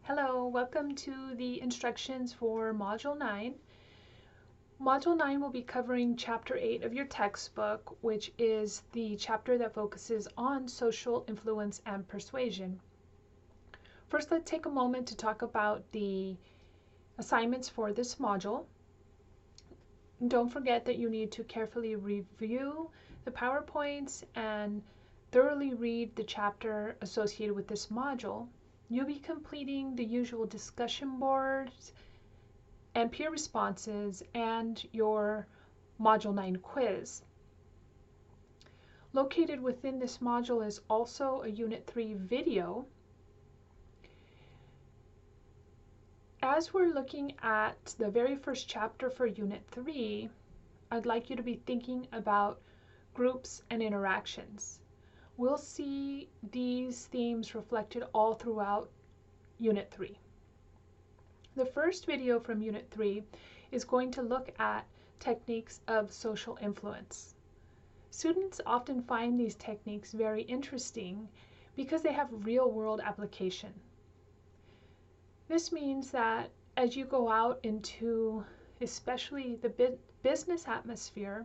Hello, welcome to the instructions for Module 9. Module 9 will be covering Chapter 8 of your textbook, which is the chapter that focuses on social influence and persuasion. First, let's take a moment to talk about the assignments for this module. Don't forget that you need to carefully review the PowerPoints and thoroughly read the chapter associated with this module. You'll be completing the usual discussion boards and peer responses and your Module 9 quiz. Located within this module is also a Unit 3 video. As we're looking at the very first chapter for Unit 3, I'd like you to be thinking about groups and interactions. We'll see these themes reflected all throughout Unit 3. The first video from Unit 3 is going to look at techniques of social influence. Students often find these techniques very interesting because they have real-world application. This means that as you go out into especially the business atmosphere,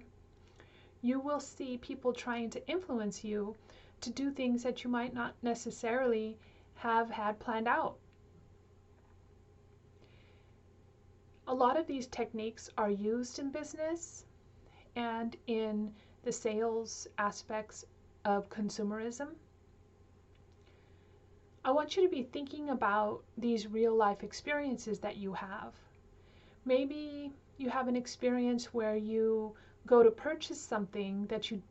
you will see people trying to influence you to do things that you might not necessarily have had planned out. A lot of these techniques are used in business and in the sales aspects of consumerism. I want you to be thinking about these real-life experiences that you have. Maybe you have an experience where you go to purchase something that you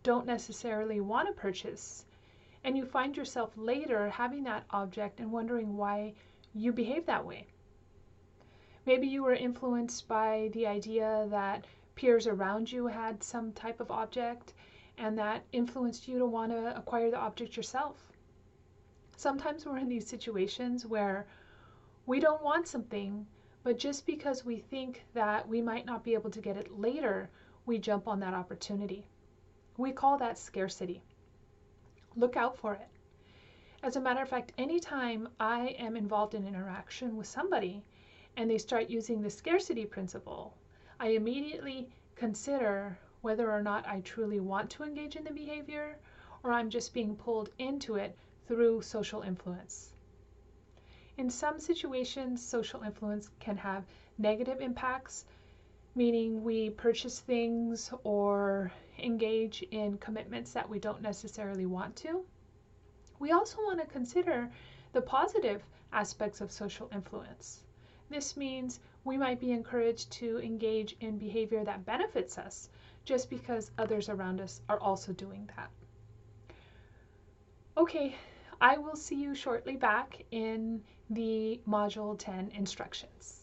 don't necessarily want to purchase, and you find yourself later having that object and wondering why you behave that way. Maybe you were influenced by the idea that peers around you had some type of object, and that influenced you to want to acquire the object yourself. Sometimes we're in these situations where we don't want something, but just because we think that we might not be able to get it later, we jump on that opportunity. We call that scarcity. Look out for it. As a matter of fact, anytime I am involved in interaction with somebody and they start using the scarcity principle, I immediately consider whether or not I truly want to engage in the behavior or I'm just being pulled into it through social influence. In some situations, social influence can have negative impacts, meaning we purchase things or engage in commitments that we don't necessarily want to. We also want to consider the positive aspects of social influence. This means we might be encouraged to engage in behavior that benefits us just because others around us are also doing that. Okay, I will see you shortly back in the Module 10 instructions.